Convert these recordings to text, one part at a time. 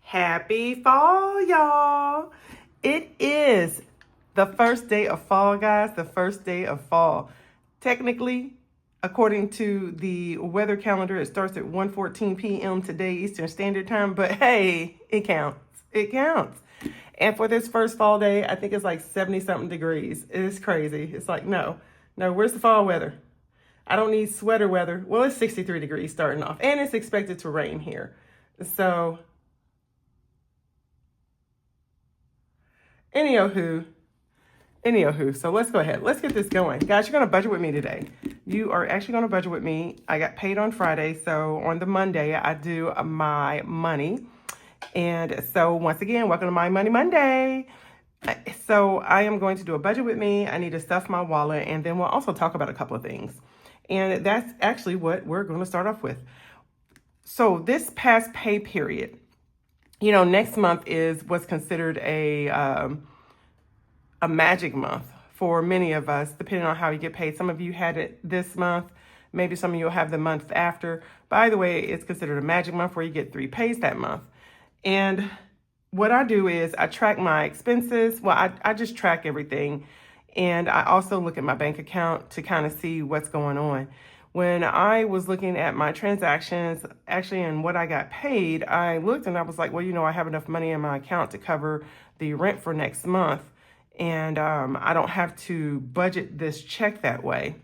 Happy fall, y'all. It is the first day of fall, guys. The first day of fall. Technically, according to the weather calendar, it starts at 1:14 p.m. today, Eastern Standard Time. But hey, it counts. It counts. And for this first fall day, I think it's like 70-something degrees. It's crazy. It's like, no, where's the fall weather? I don't need sweater weather. Well, it's 63 degrees starting off, and it's expected to rain here. So, anywho, so let's go ahead. Let's get this going. Guys, you're going to budget with me today. You are actually going to budget with me. I got paid on Friday, so on the Monday, I do my money. And so, once again, welcome to My Money Monday. So, I am going to do a budget with me. I need to stuff my wallet, and then we'll also talk about a couple of things. And that's actually what we're going to start off with. So, this past pay period, next month is what's considered a magic month for many of us, depending on how you get paid. Some of you had it this month. Maybe some of you will have the month after. By the way, it's considered a magic month where you get 3 pays that month. And what I do is I track my expenses. Well, I just track everything. And I also look at my bank account to kind of see what's going on. When I was looking at my transactions, actually, and what I got paid, I looked and I was like, well, I have enough money in my account to cover the rent for next month. And I don't have to budget this check that way.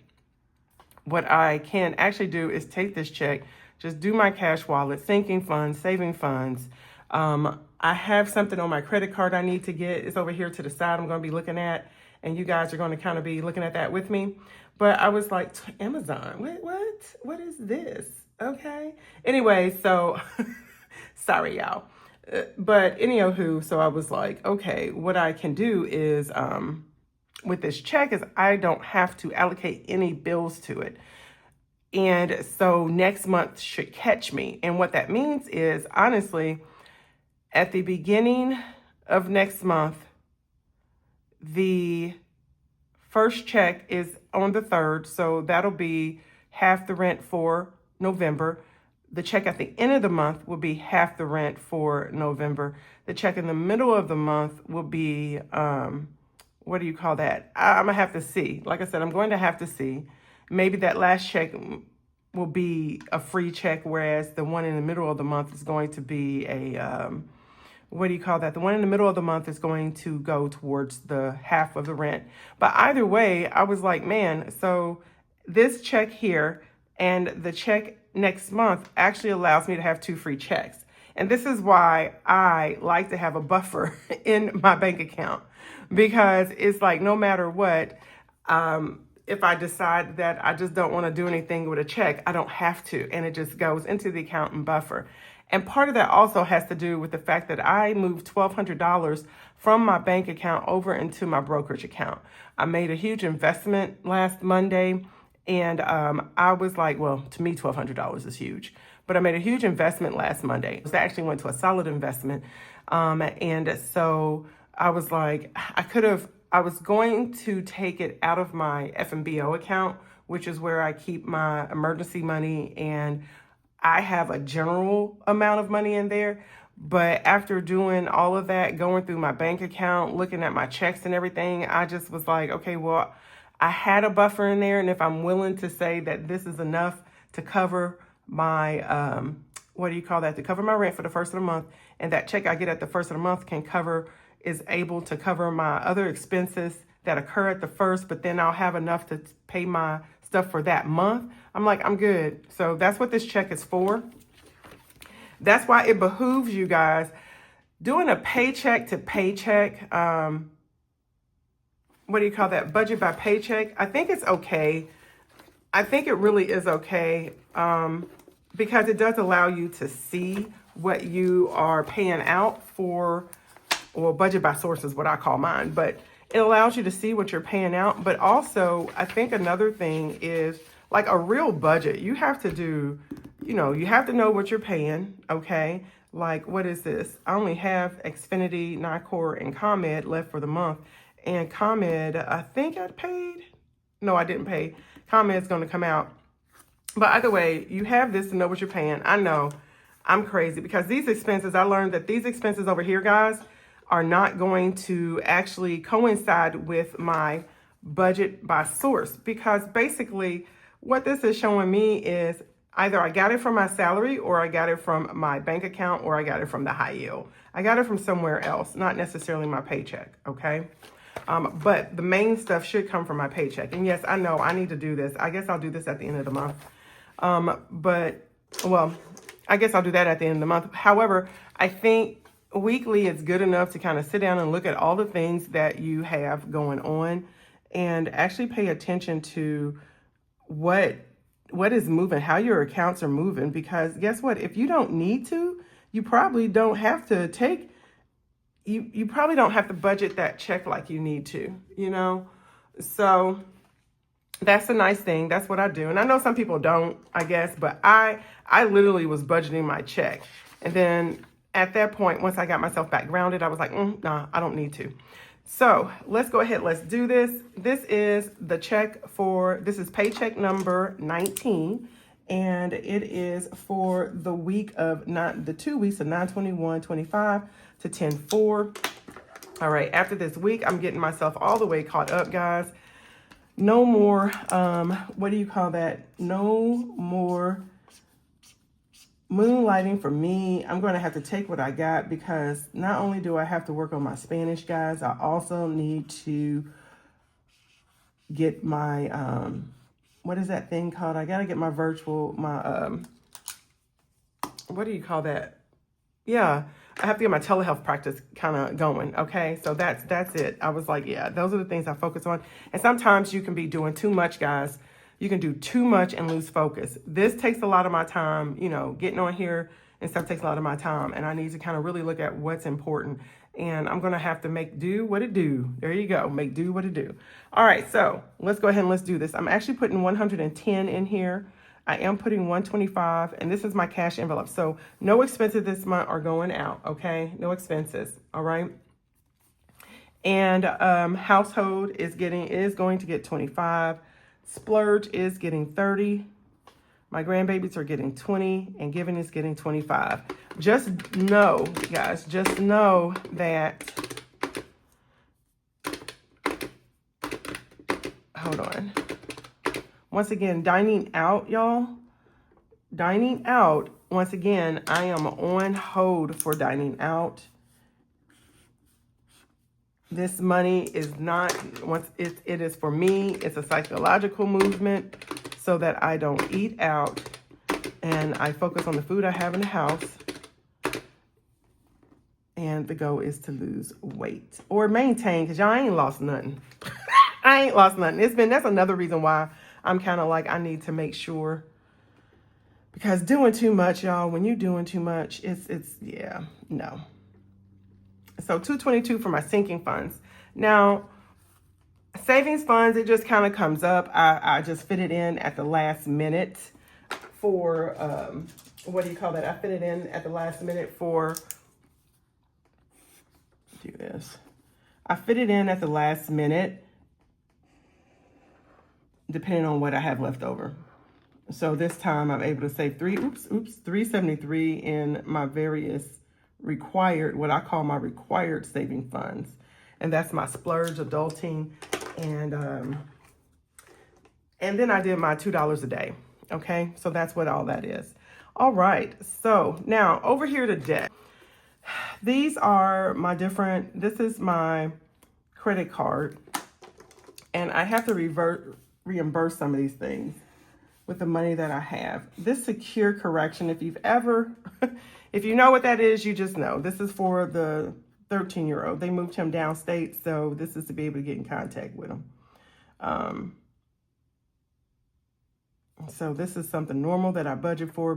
What I can actually do is take this check, just do my cash wallet, sinking funds, saving funds. I have something on my credit card I need to get. It's over here to the side I'm going to be looking at. And you guys are going to kind of be looking at that with me. But I was like, Amazon, what? What is this? Okay. Anyway, so sorry, y'all. But anywho, so I was like, okay, what I can do is with this check is I don't have to allocate any bills to it. And so next month should catch me. And what that means is, honestly, at the beginning of next month, the first check is on the 3rd, so that'll be half the rent for November. The check at the end of the month will be half the rent for November. The check in the middle of the month will be, what do you call that? I'm going to have to see. Like I said, I'm going to have to see. Maybe that last check will be a free check, whereas the one in the middle of the month is going to be a... what do you call that? The one in the middle of the month is going to go towards the half of the rent. But either way, I was like, man, so this check here and the check next month actually allows me to have 2 free checks. And this is why I like to have a buffer in my bank account, because it's like no matter what, if I decide that I just don't want to do anything with a check, I don't have to. And it just goes into the account and buffer. And part of that also has to do with the fact that I moved $1,200 from my bank account over into my brokerage account. I made a huge investment last Monday, and I was like, well, to me, $1,200 is huge. But I made a huge investment last Monday. It actually went to a solid investment. And so I was like, I was going to take it out of my FMBO account, which is where I keep my emergency money, and I have a general amount of money in there. But after doing all of that, going through my bank account, looking at my checks and everything, I just was like, okay, well, I had a buffer in there. And if I'm willing to say that this is enough to cover my, to cover my rent for the first of the month, and that check I get at the first of the month is able to cover my other expenses that occur at the first, but then I'll have enough to pay my stuff for that month. I'm like, I'm good. So that's what this check is for. That's why it behooves you guys doing a paycheck to paycheck. Budget by paycheck. I think it's okay. I think it really is okay, because it does allow you to see what you are paying out for, or budget by source is what I call mine, but it allows you to see what you're paying out. But also, I think another thing is, like a real budget, you have to do, you have to know what you're paying, okay? Like, what is this? I only have Xfinity, Nycor, and ComEd left for the month. And ComEd, I think I paid. No, I didn't pay. ComEd's going to come out. But either way, you have this to know what you're paying. I know I'm crazy because these expenses, I learned that these expenses over here, guys, are not going to actually coincide with my budget by source, because basically what this is showing me is either I got it from my salary, or I got it from my bank account, or I got it from the high yield. I got it from somewhere else, not necessarily my paycheck, okay? But the main stuff should come from my paycheck. And yes, I know I need to do this. I guess I'll do this at the end of the month. Well, I guess I'll do that at the end of the month. However, I think weekly is good enough to kind of sit down and look at all the things that you have going on and actually pay attention to what is moving, how your accounts are moving. Because guess what? If you don't need to, you probably don't have to take, you probably don't have to budget that check like you need to, you know? So that's a nice thing. That's what I do. And I know some people don't, I guess, but I literally was budgeting my check. And then at that point, once I got myself back grounded, I was like, nah, I don't need to. So let's go ahead. Let's do this. This is the check this is paycheck number 19. And it is for the week of the 2 weeks of 9/21/25 to 10/4. All right. After this week, I'm getting myself all the way caught up, guys. No more, what do you call that? No more moonlighting for me. I'm going to have to take what I got, because not only do I have to work on my Spanish, guys, I also need to get my, what is that thing called? I got to get my what do you call that? Yeah, I have to get my telehealth practice kind of going. Okay, so that's it. I was like, yeah, those are the things I focus on. And sometimes you can be doing too much, guys. You can do too much and lose focus. This takes a lot of my time, you know, getting on here and stuff takes a lot of my time. And I need to kind of really look at what's important. And I'm going to have to make do what it do. There you go. Make do what it do. All right, so let's go ahead and let's do this. I'm actually putting 110 in here. I am putting 125, and this is my cash envelope. So no expenses this month are going out, okay? No expenses, all right? And household is going to get 25. Splurge is getting 30. My grandbabies are getting 20, and giving is getting 25. Just know, guys, just know that, hold on. Once again, dining out, y'all. Dining out, once again, I am on hold for dining out. This money is not, it is for me, it's a psychological movement so that I don't eat out and I focus on the food I have in the house. And the goal is to lose weight or maintain, because y'all ain't lost nothing. I ain't lost nothing. That's another reason why I'm kind of like, I need to make sure, because doing too much, y'all, when you're doing too much, yeah, no. So 222 for my sinking funds. Now, savings funds, it just kind of comes up. I just fit it in at the last minute for, what do you call that? I fit it in at the last minute for, do this. I fit it in at the last minute, depending on what I have left over. So this time I'm able to save $373 in my various required, what I call my required saving funds. And that's my splurge, adulting, and then I did my $2 a day. Okay, so that's what all that is. All right, so now over here to debt. These are my this is my credit card, and I have to reimburse some of these things with the money that I have. This secure correction, if you've ever, if you know what that is, you just know. This is for the 13-year-old. They moved him downstate, so this is to be able to get in contact with him. So this is something normal that I budget for.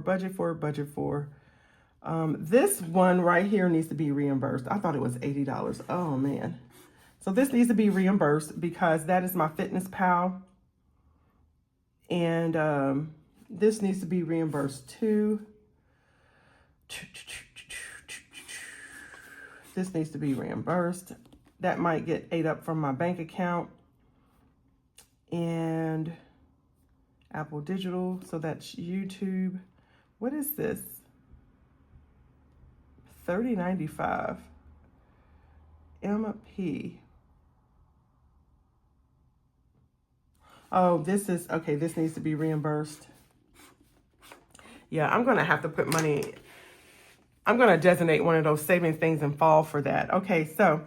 This one right here needs to be reimbursed. I thought it was $80. Oh, man. So this needs to be reimbursed because that is my Fitness Pal. And this needs to be reimbursed too. This needs to be reimbursed. That might get ate up from my bank account. And Apple Digital, so that's YouTube. What is this? $30.95. MP. Oh, this is, okay, this needs to be reimbursed. Yeah, I'm going to have to put money, I'm going to designate one of those savings things and fall for that. Okay, so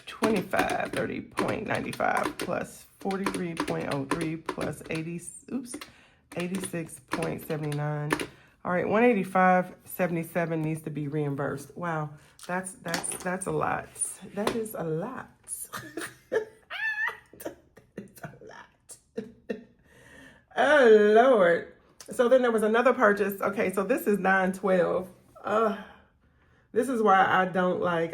25, 30.95 plus 43.03 plus 86.79. All right, 185.77 needs to be reimbursed. Wow, that's a lot. That is a lot. Oh, Lord. So then there was another purchase. Okay, so this is 912. This is why I don't like,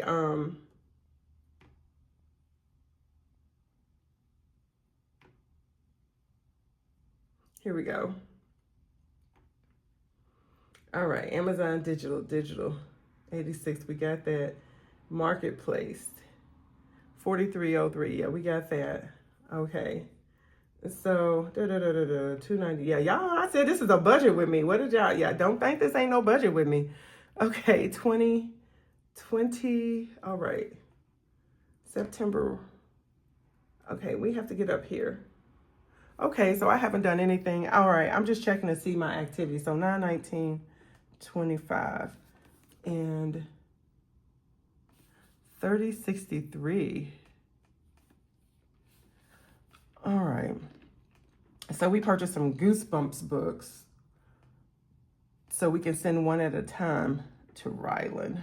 here we go. All right, Amazon digital, 86, we got that. Marketplace, 4303, yeah, we got that. Okay. So, 290. Yeah, y'all, I said this is a budget with me. What did y'all, yeah, don't think this ain't no budget with me. Okay, 20, all right. September. Okay, we have to get up here. Okay, so I haven't done anything. All right, I'm just checking to see my activity. So 9/19/25 and 30/63. All right. So we purchased some Goosebumps books so we can send one at a time to Ryland.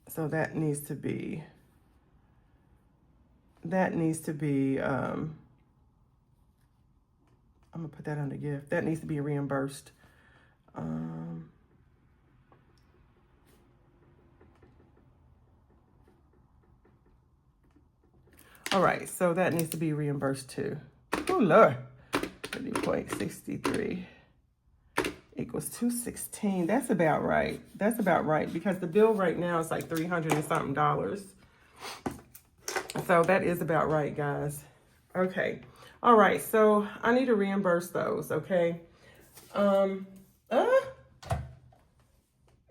So that needs to be, I'm gonna put that under gift. That needs to be reimbursed. All right, so that needs to be reimbursed too. Oh, Lord. 30.63 equals 216. That's about right. That's about right because the bill right now is like $300 and something. So that is about right, guys. Okay. All right, so I need to reimburse those, okay? Y'all,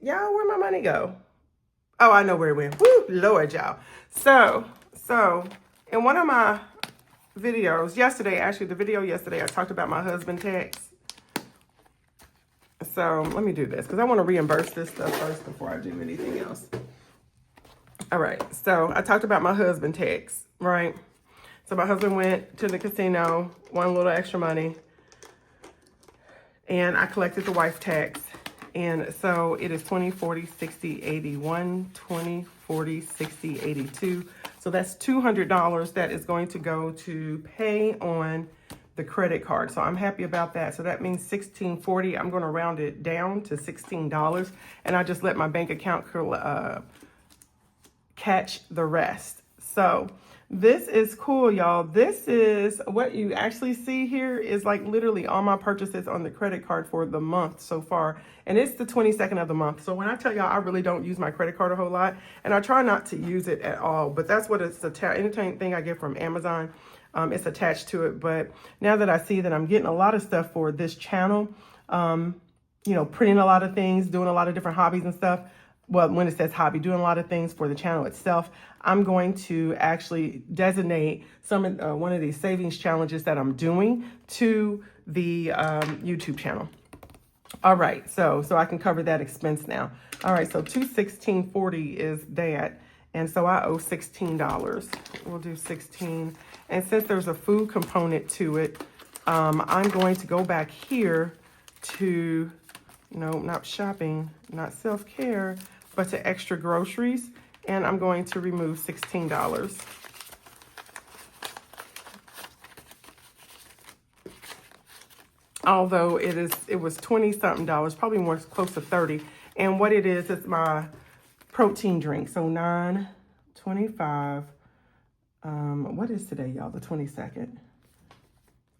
where'd my money go? Oh, I know where it went. Woo, Lord, y'all. So in one of my videos yesterday, actually the video yesterday, I talked about my husband tax. So let me do this because I want to reimburse this stuff first before I do anything else. All right, so I talked about my husband tax, right? So my husband went to the casino, won a little extra money, and I collected the wife tax. And so it is 20, 40, 60, 81, 20, 40, 60, 82. So that's $200 that is going to go to pay on the credit card. So I'm happy about that. So that means $16.40. I'm going to round it down to $16. And I just let my bank account catch the rest. So this is cool, y'all. This is what you actually see here is like literally all my purchases on the credit card for the month so far. And it's the 22nd of the month. So when I tell y'all, I really don't use my credit card a whole lot and I try not to use it at all, but that's what it's attached. Anything I get from Amazon, it's attached to it. But now that I see that I'm getting a lot of stuff for this channel, you know, printing a lot of things, doing a lot of different hobbies and stuff. Well, when it says hobby, doing a lot of things for the channel itself, I'm going to actually designate some of one of these savings challenges that I'm doing to the YouTube channel. All right, so I can cover that expense now. All right, so $216.40 is that, and so I owe $16. We'll do 16, and since there's a food component to it, I'm going to go back here to, you know, not shopping, not self-care, but to extra groceries, and I'm going to remove $16. Although it was 20-something dollars, probably more close to 30. And what it is my protein drink. So $9.25. What is today, y'all? The 22nd.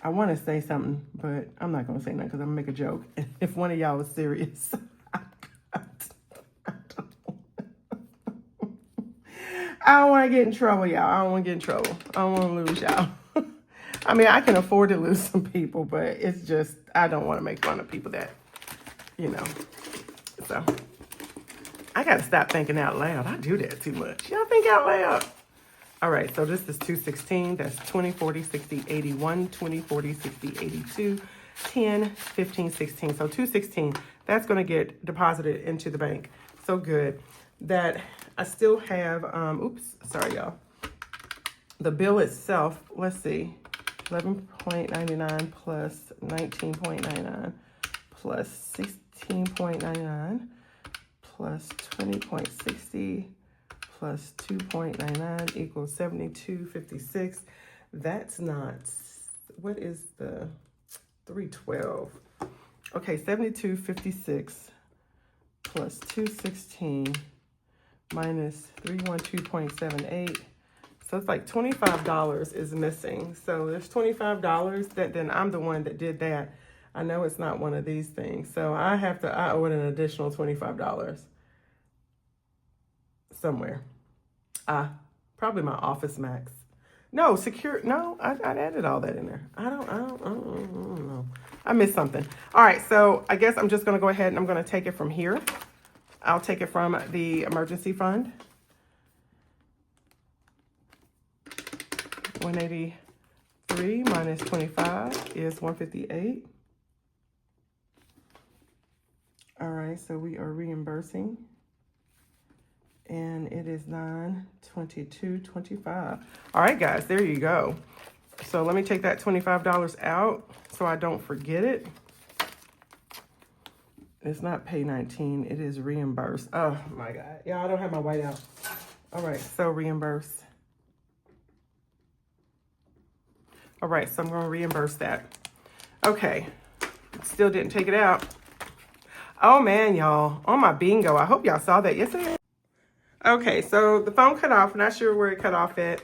I want to say something, but I'm not going to say nothing because I'm going to make a joke. If one of y'all is serious. I don't want to get in trouble, y'all. I don't want to get in trouble. I don't want to lose y'all. I mean, I can afford to lose some people, but it's just, I don't want to make fun of people that you know. So I got to stop thinking out loud. I do that too much. Y'all think out loud. All right, so this is 216. That's 20, 40, 60, 81, 20, 40, 60, 82, 10, 15, 16. So 216, that's going to get deposited into the bank. So good that I still have, oops, sorry, y'all. The bill itself, let's see, 11.99 plus 19.99 plus 16.99 plus 20.60 plus 2.99 equals 72.56. That's not, what is the 312? Okay, 72.56 plus 216 minus 312.78. So it's like $25 is missing. So there's $25 that then I'm the one that did that. I know it's not one of these things. So I owe it an additional $25 somewhere. Probably my Office Max. No, I added all that in there. I don't know. I missed something. All right, so I guess I'm just gonna go ahead and I'm gonna take it from here. I'll take it from the emergency fund. 183 minus 25 is 158. All right, so we are reimbursing. And it is 9/22/25. All right, guys, there you go. So let me take that $25 out so I don't forget it. It's not pay 19, it is reimburse. Oh my God, yeah, I don't have my white out. All right, so reimburse. All right, so I'm gonna reimburse that. Okay, still didn't take it out. Oh man, y'all, on my bingo, I hope y'all saw that yesterday. Okay, so the phone cut off. Not sure where it cut off at.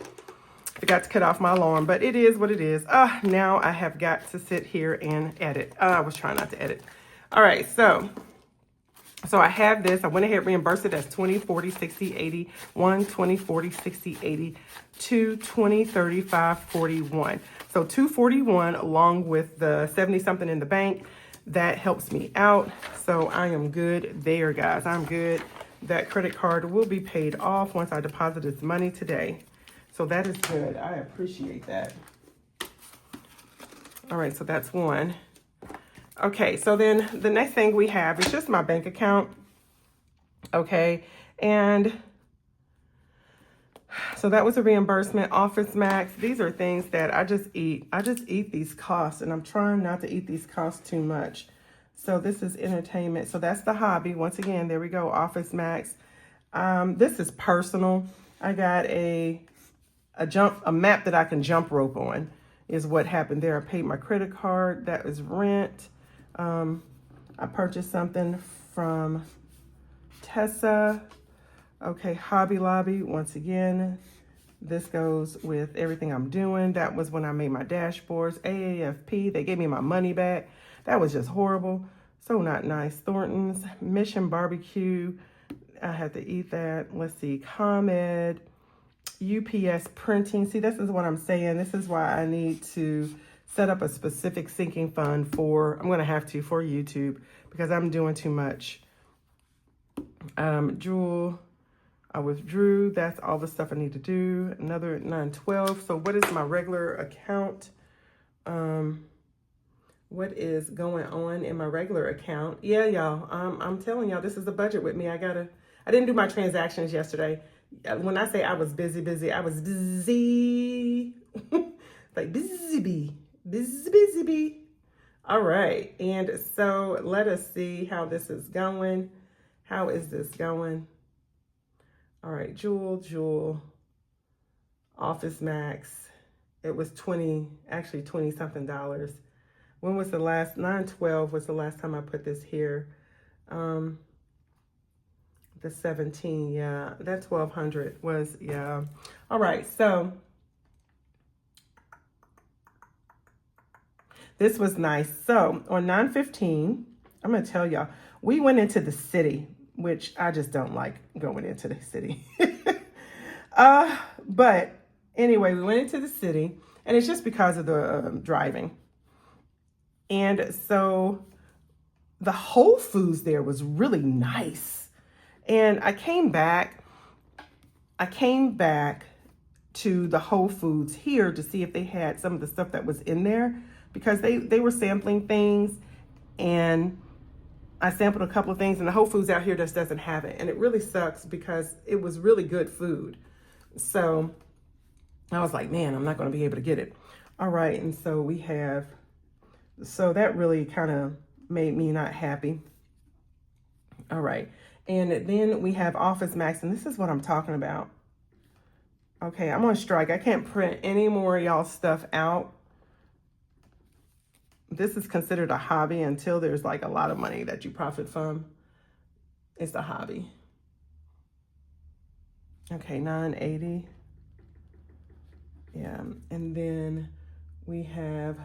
Forgot to cut off my alarm, but it is what it is. Now I have got to sit here and edit. I was trying not to edit. All right, so I have this. I went ahead and reimbursed it as 20, 40, 60, 80, 1, 20, 40, 60, 80, 2, 20, 35, 41. So 241 along with the 70 something in the bank. That helps me out. So I am good there, guys. I'm good. That credit card will be paid off once I deposit its money today. So that is good. I appreciate that. All right, so that's one. Okay, so then the next thing we have is just my bank account. Okay, and so that was a reimbursement. Office Max. These are things that I just eat. I just eat these costs, and I'm trying not to eat these costs too much. So this is entertainment. So that's the hobby. Once again, there we go. Office Max. This is personal. I got a map that I can jump rope on is what happened there. I paid my credit card. That is rent. I purchased something from Tessa. Okay, Hobby Lobby. Once again, this goes with everything I'm doing. That was when I made my dashboards. AAFP. They gave me my money back. That was just horrible. So not nice. Thornton's, Mission Barbecue. I had to eat that. Let's see. ComEd, UPS Printing. See, this is what I'm saying. This is why I need to set up a specific sinking fund for, I'm going to have to, for YouTube because I'm doing too much. Jewel, I withdrew. That's all the stuff I need to do. Another 912. So what is my regular account? What is going on in my regular account? Yeah, y'all, I'm telling y'all, this is the budget with me. I didn't do my transactions yesterday. When I say I was busy, I was busy. Like busy bee. All right, and so let us see how this is going. How is this going? All right, Jewel, Office Max. It was 20 something dollars. When was the last, 9/12 was the last time I put this here. The 17, yeah, that 1,200 was, yeah. All right, so this was nice. So on 9/15, I'm gonna tell y'all, we went into the city, which I just don't like going into the city. But anyway, we went into the city, and it's just because of the driving. And so the Whole Foods there was really nice. And I came back to the Whole Foods here to see if they had some of the stuff that was in there, because they were sampling things, and I sampled a couple of things, and the Whole Foods out here just doesn't have it. And it really sucks because it was really good food. So I was like, man, I'm not going to be able to get it. All right. And so so that really kind of made me not happy. All right. And then we have Office Max, and this is what I'm talking about. Okay, I'm on strike. I can't print any more of y'all stuff out. This is considered a hobby until there's like a lot of money that you profit from. It's a hobby. Okay, $9.80. Yeah, and then we have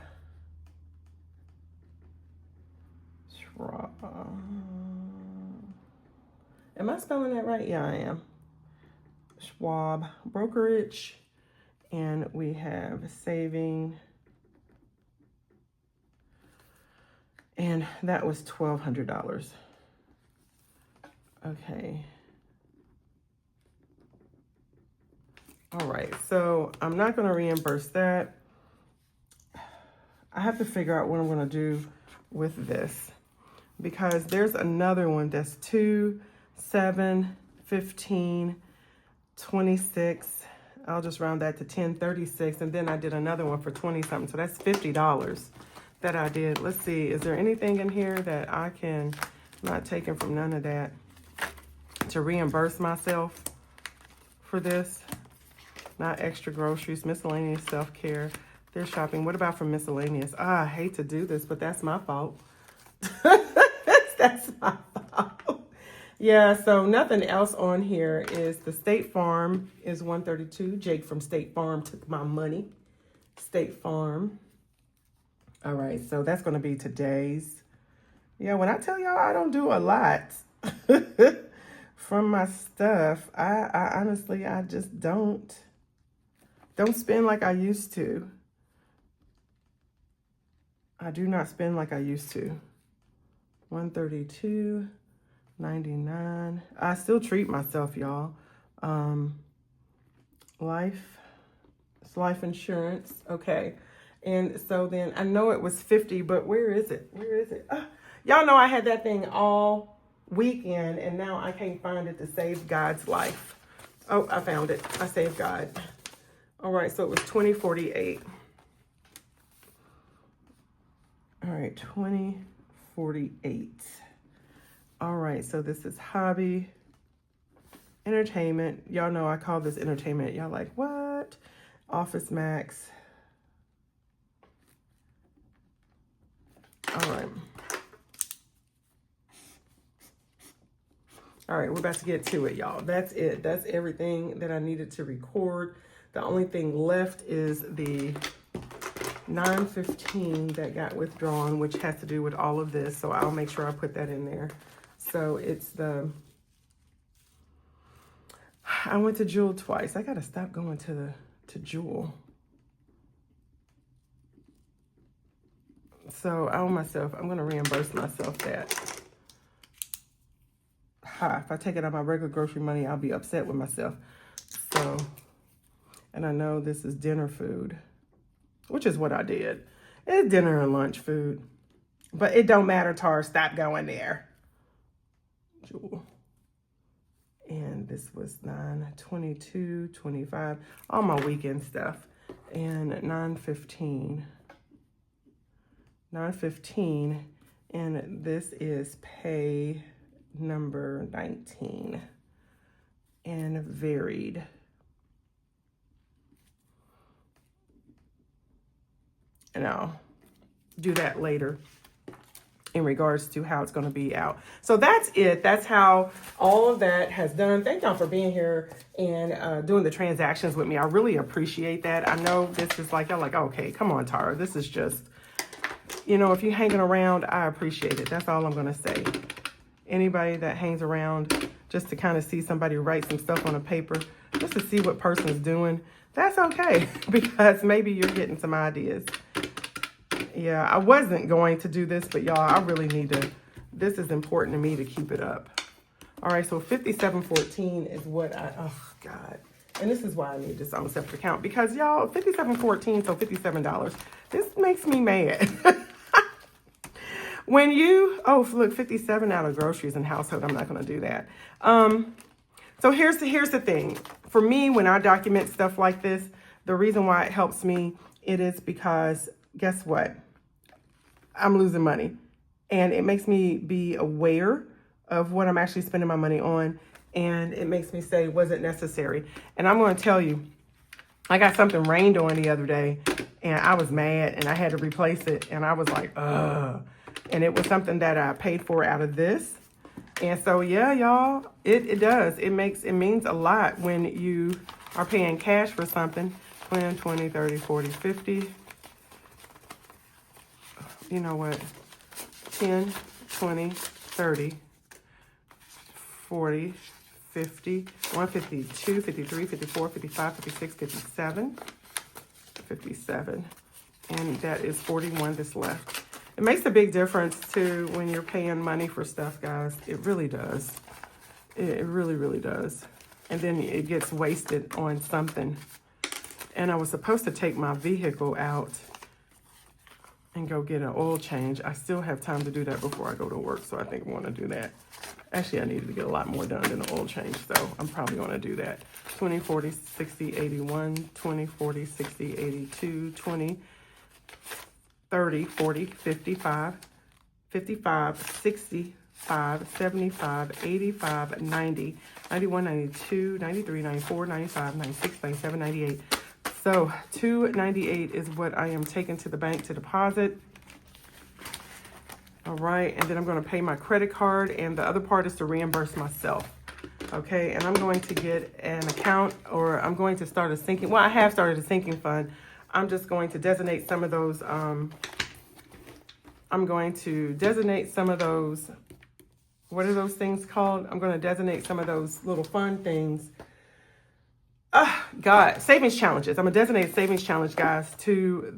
am I spelling that right? Yeah, I am. Schwab brokerage, and we have saving, and that was $1,200. Okay. All right, so I'm not going to reimburse that. I have to figure out what I'm going to do with this, because there's another one that's 2, 7, 15, 26. I'll just round that to 10, 36. And then I did another one for 20 something. So that's $50 that I did. Let's see. Is there anything in here that I can, not taking from none of that, to reimburse myself for this? Not extra groceries, miscellaneous self-care. They're shopping. What about for miscellaneous? I hate to do this, but that's my fault. That's my fault. Yeah, so nothing else on here. Is the State Farm is $132. Jake from State Farm took my money. State Farm. All right, so that's going to be today's. Yeah, when I tell y'all I don't do a lot from my stuff, I honestly, I just don't spend like I used to. I do not spend like I used to. $132.99. I still treat myself, y'all. It's life insurance. Okay. And so then I know it was 50, but where is it? Where is it? Y'all know I had that thing all weekend, and now I can't find it to save God's life. Oh, I found it. I saved God. All right, so it was $20.48. All right, $20.48. All right, so this is hobby, entertainment. Y'all know I call this entertainment. Y'all like, what? Office Max. All right. All right, we're about to get to it, y'all. That's it. That's everything that I needed to record. The only thing left is the $9.15 that got withdrawn, which has to do with all of this. So I'll make sure I put that in there. So it's I went to Jewel twice. I got to stop going to Jewel. So I owe myself, I'm going to reimburse myself that. If I take it out of my regular grocery money, I'll be upset with myself. So, and I know this is dinner food, which is what I did. It's dinner and lunch food. But it don't matter, Tar. Stop going there. Jewel. And this was $9.22.25. All my weekend stuff. And $9.15. $9.15. And this is pay number 19. And varied. And I'll do that later in regards to how it's going to be out. So that's it. That's how all of that has done. Thank y'all for being here and doing the transactions with me. I really appreciate that. I know this is like, y'all like, okay, come on, Tara. This is just, you know, if you're hanging around, I appreciate it. That's all I'm going to say. Anybody that hangs around just to kind of see somebody write some stuff on a paper, just to see what person's doing, that's okay, because maybe you're getting some ideas. Yeah, I wasn't going to do this, but y'all, I really need to this is important to me to keep it up. All right, so $57.14 is what oh God. And this is why I need this on a separate account, because y'all, $57.14, so $57. This makes me mad. When you, oh, look, 57 out of groceries and household, I'm not going to do that. So here's the thing. For me, when I document stuff like this, the reason why it helps me, it is because, guess what? I'm losing money. And it makes me be aware of what I'm actually spending my money on. And it makes me say, was it necessary? And I'm going to tell you, I got something rained on the other day, and I was mad, and I had to replace it. And I was like, ugh. And it was something that I paid for out of this. And so, yeah, y'all, it does. It means a lot when you are paying cash for something. 10, 20, 30, 40, 50. You know what? 10, 20, 30, 40, 50, 152, 53, 54, 55, 56, 57, 57. And that is 41 that's left. It makes a big difference, too, when you're paying money for stuff, guys. It really does. It really, really does. And then it gets wasted on something. And I was supposed to take my vehicle out and go get an oil change. I still have time to do that before I go to work, so I think I want to do that. Actually, I needed to get a lot more done than an oil change, so I'm probably going to do that. 20, 40, 60, 81, 20, 40, 60, 82, 20, 30, 40, 55, 55, 65, 75, 85, 90, 91, 92, 93, 94, 95, 96, 97, 98. So $298 is what I am taking to the bank to deposit. All right, and then I'm going to pay my credit card, and the other part is to reimburse myself. Okay, and I'm going to get an account, or I'm going to start a sinking. Well, I have started a sinking fund. I'm just going to designate some of those. I'm going to designate some of those. What are those things called? I'm going to designate some of those little fun things. God, savings challenges. I'm going to designate a savings challenge, guys, to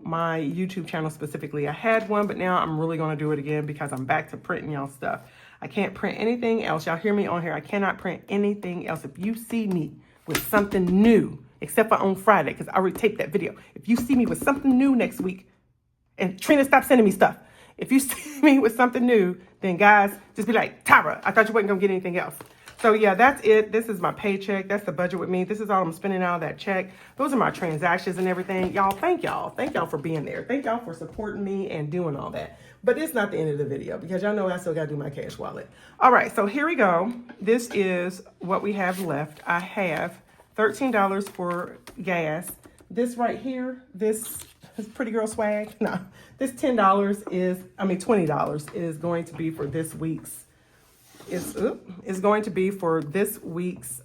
my YouTube channel specifically. I had one, but now I'm really going to do it again because I'm back to printing y'all stuff. I can't print anything else. Y'all hear me on here. I cannot print anything else. If you see me with something new, except for on Friday, because I already taped that video. If you see me with something new next week, and Trina, stop sending me stuff. If you see me with something new, then guys, just be like, Tyra, I thought you wasn't going to get anything else. So yeah, that's it. This is my paycheck. That's the budget with me. This is all I'm spending out of that check. Those are my transactions and everything. Y'all, thank y'all. Thank y'all for being there. Thank y'all for supporting me and doing all that. But it's not the end of the video because y'all know I still got to do my cash wallet. All right, so here we go. This is what we have left. I have $13 for gas. This right here, this is Pretty Girl Swag. No, this $20 is going to be for this week's. Is going to be for this week's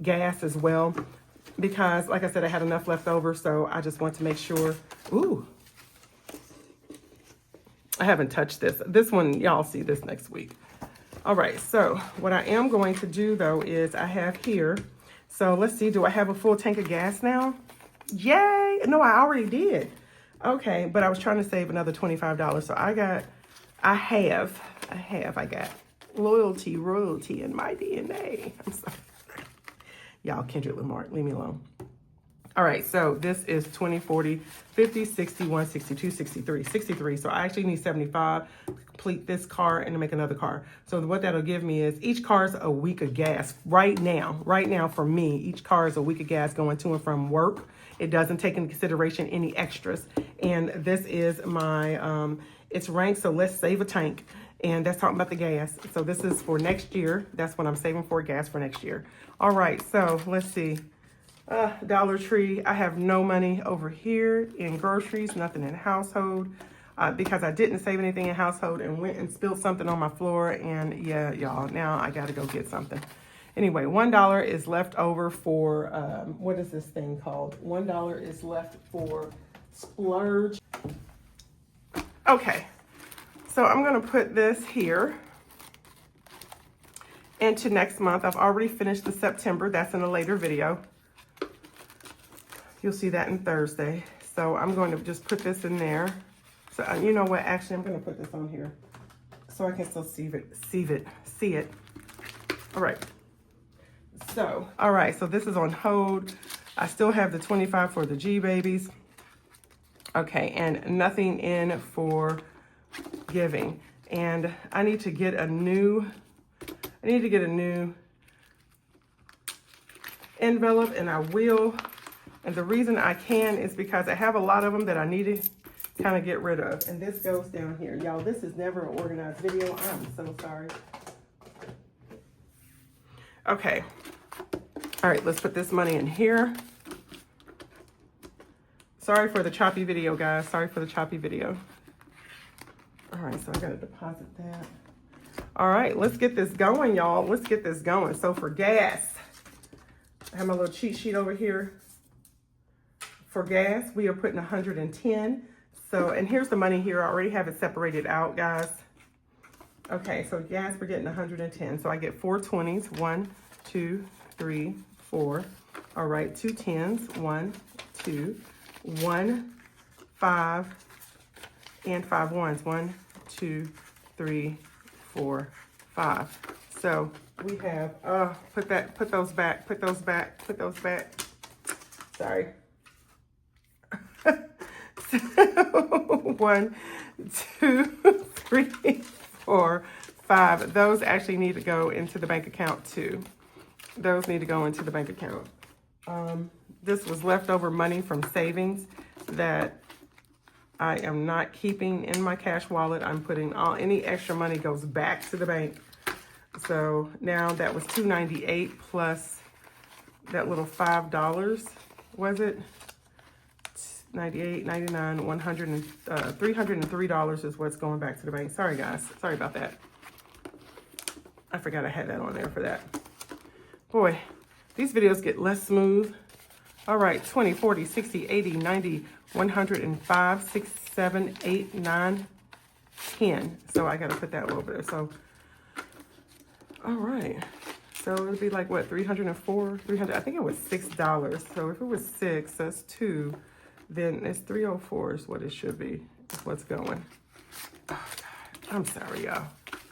gas as well, because like I said, I had enough left over, so I just want to make sure. Ooh, I haven't touched this. This one, y'all see this next week. All right, so what I am going to do though is I have here, so let's see, do I have a full tank of gas now? Yay! No, I already did. Okay, but I was trying to save another $25, so I got royalty in my DNA. I'm sorry. Y'all, Kendrick Lamar, leave me alone. All right, so this is 20, 40, 50, 61, 62, 63. So I actually need 75 to complete this car and to make another car. So what that'll give me is each car is a week of gas. Right now for me, each car is a week of gas going to and from work. It doesn't take into consideration any extras. And this is my, it's ranked, so let's save a tank. And that's talking about the gas. So this is for next year. That's what I'm saving for, gas for next year. All right, so let's see. Dollar Tree, I have no money over here in groceries, nothing in household, because I didn't save anything in household and went and spilled something on my floor. And yeah, y'all, now I got to go get something. Anyway, $1 is left over for, what is this thing called? $1 is left for splurge. Okay. So I'm going to put this here into next month. I've already finished the September. That's in a later video. You'll see that in Thursday. So I'm going to just put this in there. So you know what? Actually, I'm going to put this on here so I can still see it. All right. So, all right. So this is on hold. I still have the 25 for the G babies. Okay, and nothing in for giving. And I need to get a new envelope, and I will. And the reason I can is because I have a lot of them that I need to kind of get rid of. And this goes down here. Y'all, this is never an organized video. I'm so sorry. Okay. All right, let's put this money in here. Sorry for the choppy video, guys. Sorry for the choppy video. All right, so I got to deposit that. All right, let's get this going, y'all. Let's get this going. So for gas, I have my little cheat sheet over here. For gas, we are putting 110. So, and here's the money here. I already have it separated out, guys. Okay, so gas, we're getting 110. So I get 4 20s. 1, 2, 3, 4. All right, 2 10s. 1, 2, 1, 5, and 5 1s. 1, 2, 3, 4, 5. So we have put those back. Sorry. 1, 2, 3, 4, 5. Those actually need to go into the bank account too. Those need to go into the bank account. This was leftover money from savings that I am not keeping in my cash wallet. I'm putting any extra money goes back to the bank. So now that was $298 plus that little $5, was it? 98, 99, 100, and $303 is what's going back to the bank. Sorry, guys. Sorry about that. I forgot I had that on there for that. Boy, these videos get less smooth. All right, 20, 40, 60, 80, 90, 105, 6, 7, 8, 9, 10. So I got to put that a little bit. So, all right. So it would be like, what, 304, 300? I think it was $6. So if it was 6, that's 2. Then it's 304 is what it should be. That's what's going. Oh, God. I'm sorry, y'all.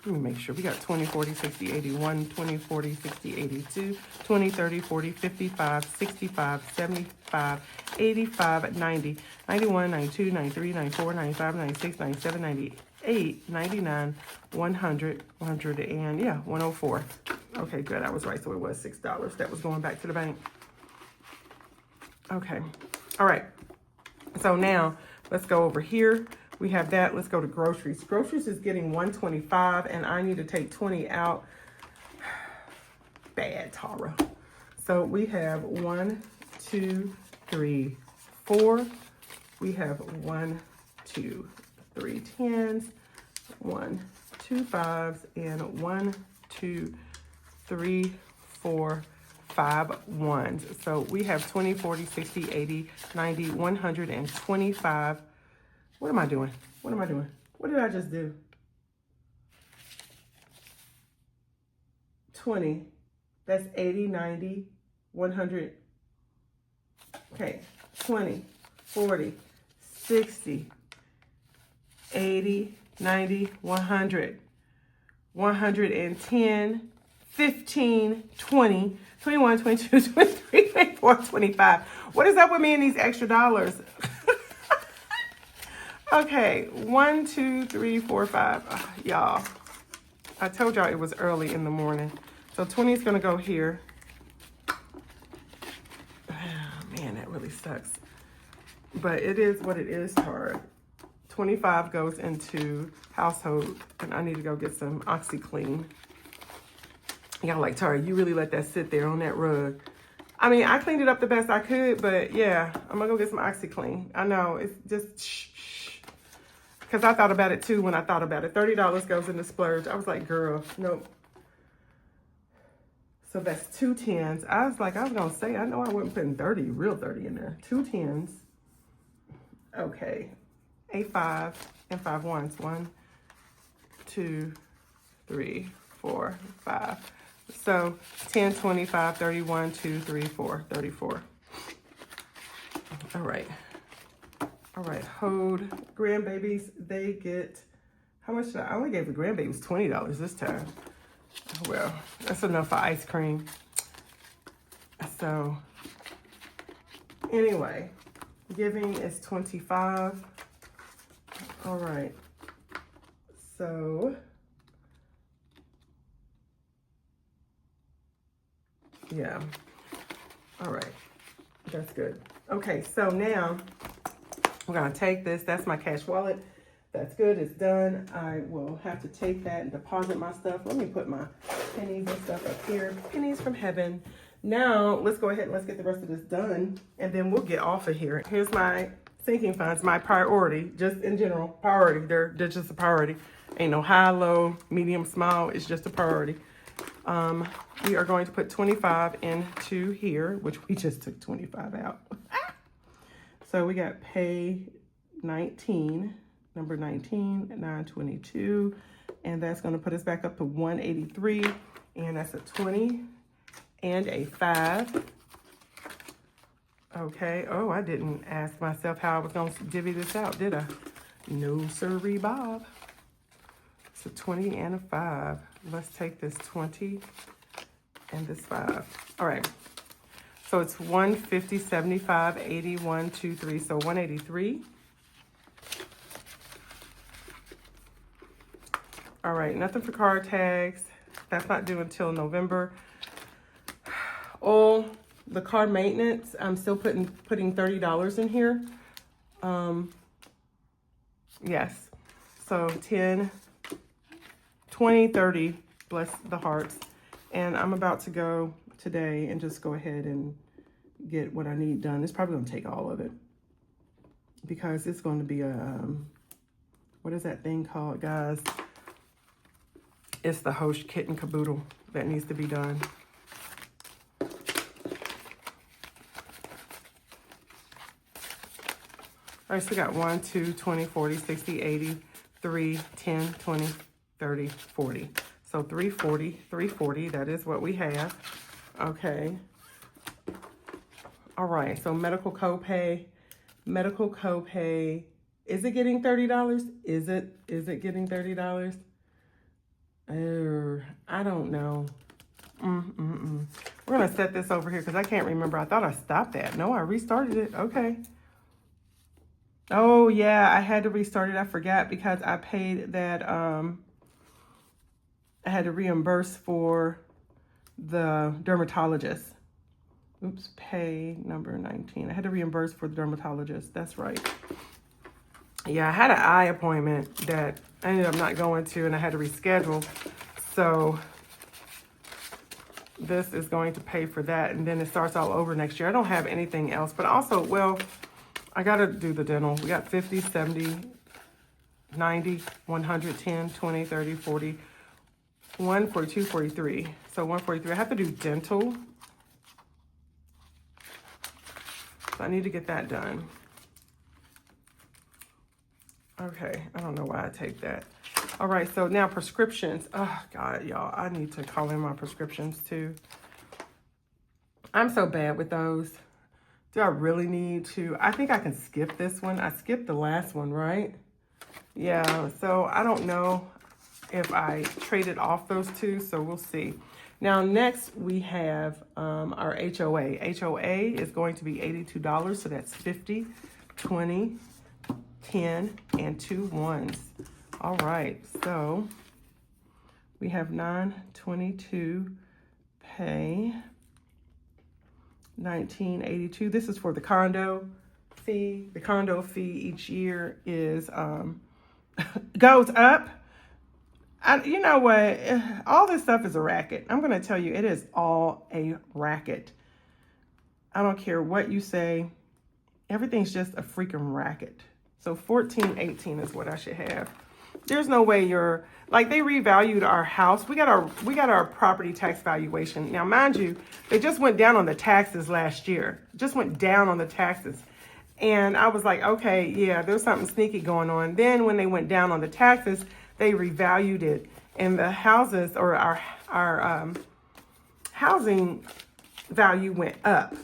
Let me make sure. We got 20, 40, 60, 81, 20, 40, 60, 82, 20, 30, 40, 55, 65, 75, 85, 90, 91, 92, 93, 94, 95, 96, 97, 98, 99, 100, 100, and yeah, 104. Okay, good. I was right. So it was $6 that was going back to the bank. Okay. All right. So now let's go over here. We have that. Let's go to groceries. Groceries is getting 125, and I need to take 20 out. Bad, Tara. So we have 1, 2, 3, 4. We have 1, 2, 3 10s, 1, 2 5s, and 1, 2, 3, 4, 5 1s. So we have 20, 40, 60, 80, 90, 125. What am I doing? What am I doing? What did I just do? 20. That's 80, 90, 100. Okay. 20, 40, 60, 80, 90, 100, 110, 15, 20, 21, 22, 23, 24, 25. What is up with me and these extra dollars? Okay, 1, 2, 3, 4, 5. Y'all, I told y'all it was early in the morning. So 20 is going to go here. Oh, man, that really sucks. But it is what it is, Tara. 25 goes into household, and I need to go get some OxyClean. Y'all like, Tara, you really let that sit there on that rug. I mean, I cleaned it up the best I could, but yeah, I'm going to go get some OxyClean. I know, it's just shh. Because I thought about it too when I thought about it. $30 goes into splurge. I was like, girl, nope. So that's 2 10s. I was going to say, I know I wasn't putting 30, real 30 in there. 2 10s. Okay. 8 5 and 5 1s. 1, 2, 3, 4, 5. So 10, 25, 31, 2, 3, 4, 34. All right. All right, hold. Grandbabies, they get, how much did I only gave the grandbabies $20 this time. Well, that's enough for ice cream. So, anyway, giving is 25. All right, so, yeah, all right, that's good. Okay, so now we're gonna take this, that's my cash wallet. That's good, it's done. I will have to take that and deposit my stuff. Let me put my pennies and stuff up here. Pennies from heaven. Now, let's go ahead and let's get the rest of this done, and then we'll get off of here. Here's my sinking funds, my priority, just in general, priority. They're just a priority. Ain't no high, low, medium, small, it's just a priority. We are going to put 25 into here, which we just took 25 out. So we got pay 19. Number 19, 922, and that's going to put us back up to 183, and that's a 20 and a 5. Okay, oh, I didn't ask myself how I was going to divvy this out, did I? No, sirree, Bob. It's a 20 and a 5. Let's take this 20 and this 5. All right, so it's 150, 75, 80, 1, 2, 3, so 183. All right, nothing for car tags. That's not due until November. All the car maintenance, I'm still putting $30 in here. Yes, so 10, 20, 30, bless the hearts. And I'm about to go today and just go ahead and get what I need done. It's probably gonna take all of it because it's going to be a, what is that thing called, guys? It's the host kit and caboodle that needs to be done. All right, so we got 1, 2, 20, 40, 60, 80, 3, 10, 20, 30, 40. So 340, that is what we have. Okay. All right, so medical copay. Is it getting $30? Is it getting $30? I don't know. We're gonna set this over here because I can't remember. I thought I stopped that. No, I restarted it. Okay. Oh yeah, I had to restart it. I forgot because I paid that. I had to reimburse for the dermatologist. Oops, pay number 19. I had to reimburse for the dermatologist. That's right. Yeah, I had an eye appointment that I ended up not going to, and I had to reschedule. So this is going to pay for that, and then it starts all over next year. I don't have anything else, but also, well, I got to do the dental. We got 50, 70, 90, 110, 20, 30, 40, 142, 43. So 143. I have to do dental. So I need to get that done. Okay, I don't know why I take that. All right, so now prescriptions. Oh, God, y'all, I need to call in my prescriptions too. I'm so bad with those. Do I really need to? I think I can skip this one. I skipped the last one, right? Yeah, so I don't know if I traded off those two, so we'll see. Now, next we have our HOA. HOA is going to be $82, so that's 50, 20, 10, and 2 ones. All right, so we have 922 pay, 1982. This is for the condo fee. The condo fee each year is goes up. You know what? All this stuff is a racket. I'm going to tell you, it is all a racket. I don't care what you say. Everything's just a freaking racket. So 1418 is what I should have. There's no way you're like, they revalued our house. We got our property tax valuation. Now, mind you, they just went down on the taxes last year. Just went down on the taxes. And I was like, okay, yeah, there's something sneaky going on. Then when they went down on the taxes, they revalued it, and the houses, or our housing value went up.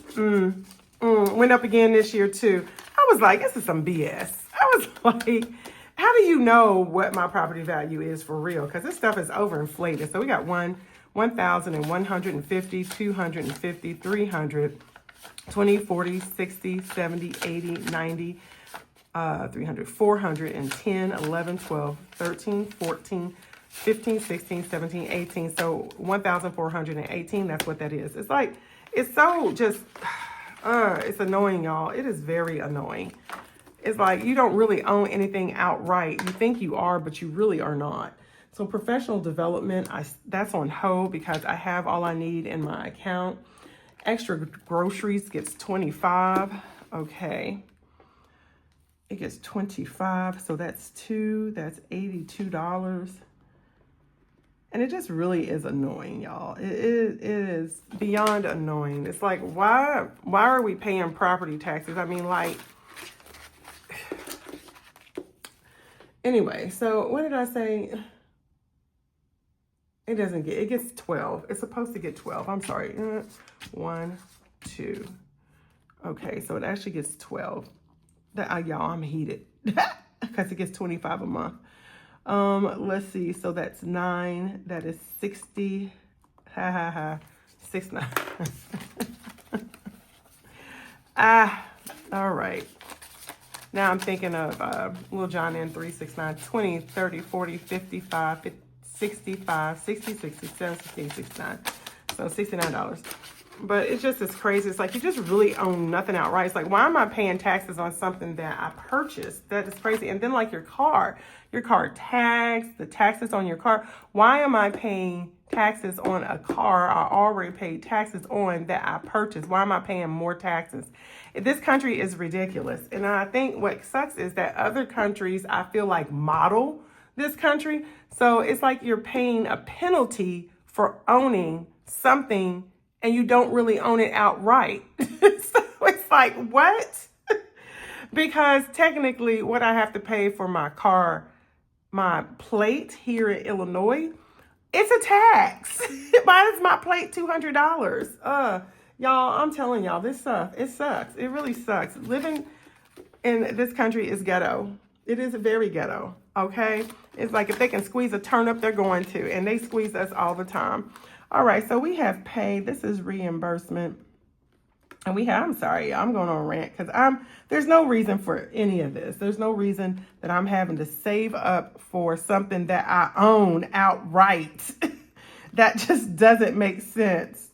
Went up again this year too. I was like, this is some BS. I was like, how do you know what my property value is for real? Because this stuff is overinflated. So we got 1,150, 250, 300, 20, 40, 60, 70, 80, 90, 300, 410, 11, 12, 13, 14, 15, 16, 17, 18. So 1,418, that's what that is. It's like, it's so just, it's annoying, y'all. It is very annoying. It's like you don't really own anything outright. You think you are, but you really are not. So professional development, that's on hold because I have all I need in my account. Extra groceries gets 25. Okay. It gets 25. So that's that's $82. And it just really is annoying, y'all. It is beyond annoying. It's like, why are we paying property taxes? I mean, like, anyway, so what did I say? It gets 12. It's supposed to get 12. I'm sorry. 1, 2. Okay, so it actually gets 12. Y'all, I'm heated because it gets 25 a month. Let's see. So that's 9. That is 60. 69. All right. Now I'm thinking of Little John N 3, 6, 9, 20, 30, 40, 55, 65, 60, 67, 68, 69. So $69. But it just is crazy. It's like you just really own nothing outright. It's like, why am I paying taxes on something that I purchased? That is crazy. And then like your car tax, the taxes on your car. Why am I paying taxes on a car I already paid taxes on that I purchased? Why am I paying more taxes? This country is ridiculous. And I think what sucks is that other countries, I feel like, model this country. So it's like you're paying a penalty for owning something and you don't really own it outright. So it's like, what? Because technically what I have to pay for my car, my plate here in Illinois, it's a tax. Why is my plate $200? Y'all, I'm telling y'all, this stuff, it sucks. It really sucks. Living in this country is ghetto. It is very ghetto, okay? It's like if they can squeeze a turnip, they're going to, and they squeeze us all the time. All right, so we have pay. This is reimbursement. And I'm sorry, I'm going on a rant because there's no reason for any of this. There's no reason that I'm having to save up for something that I own outright. That just doesn't make sense.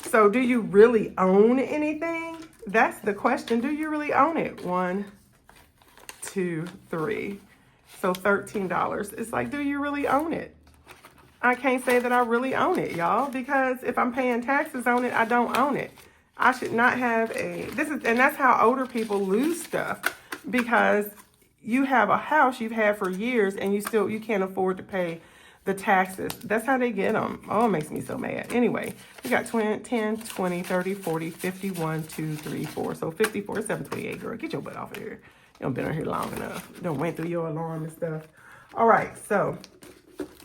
So do you really own anything? That's the question. Do you really own it? 1, 2, 3. So $13. It's like, do you really own it? I can't say that I really own it, y'all, because if I'm paying taxes on it, I don't own it. I should not have and that's how older people lose stuff, because you have a house you've had for years and you can't afford to pay the taxes. That's how they get them. Oh, it makes me so mad. Anyway, we got 10, 20, 30, 40, 51, 2, 3, 4. So 54, 728, girl. Get your butt off of here. You don't been on here long enough. You don't went through your alarm and stuff. All right, so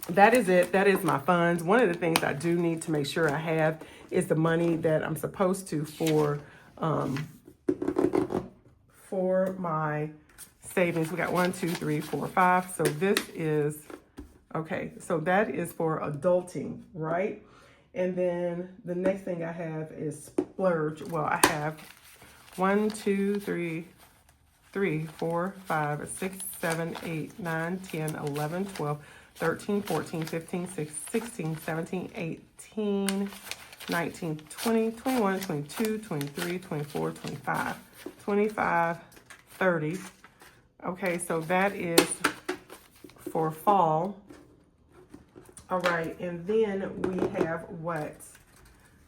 that is it. That is my funds. One of the things I do need to make sure I have is the money that I'm supposed to for my savings. We got 1, 2, 3, 4, 5. So this is, okay, so that is for adulting, right? And then the next thing I have is splurge. Well, I have 1, 2, 3, 4, 5, 6, 7, 8, 9, 10, 11, 12, 13, 14, 15, 16, 17, 18, 19, 20, 21, 22, 23, 24, 25, 25, 30. Okay, so that is for fall. All right, and then we have what?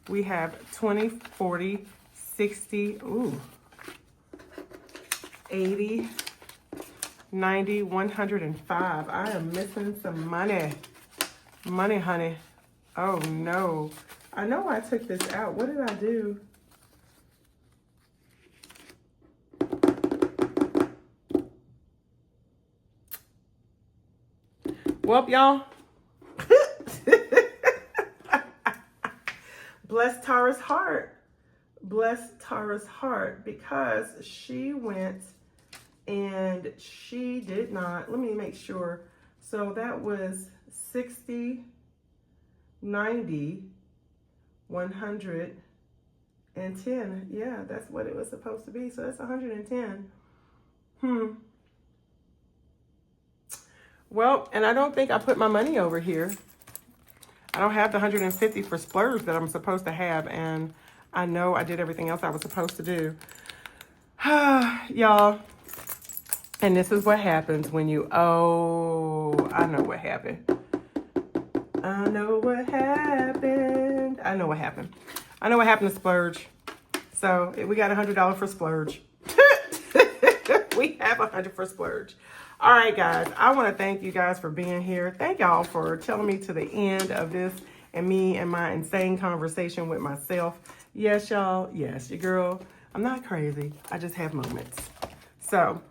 We have 20, 40, 60, 80, 90, 105. I am missing some money. Money, honey. Oh, no. I know I took this out. What did I do? Well, y'all. Bless Tara's heart. bless Tara's heart because she went and she did not, let me make sure. So that was 60, 90, 110. Yeah, that's what it was supposed to be. So that's 110. Well, and I don't think I put my money over here. I don't have the 150 for splurge that I'm supposed to have, and I know I did everything else I was supposed to do. Y'all, and this is what happens when you owe. I know what happened. I know what happened. I know what happened. I know what happened to splurge. So we got $100 for splurge. We have $100 for splurge. All right, guys, I want to thank you guys for being here. Thank y'all for telling me to the end of this and me and my insane conversation with myself. Yes, y'all. Yes, your girl. I'm not crazy. I just have moments. So,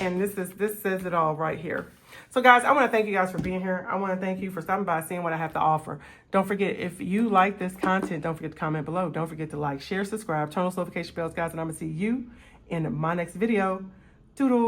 and this says it all right here. So, guys, I want to thank you guys for being here. I want to thank you for stopping by, seeing what I have to offer. Don't forget, if you like this content, don't forget to comment below. Don't forget to like, share, subscribe, turn on notification bells, guys, and I'm going to see you in my next video. Toodles.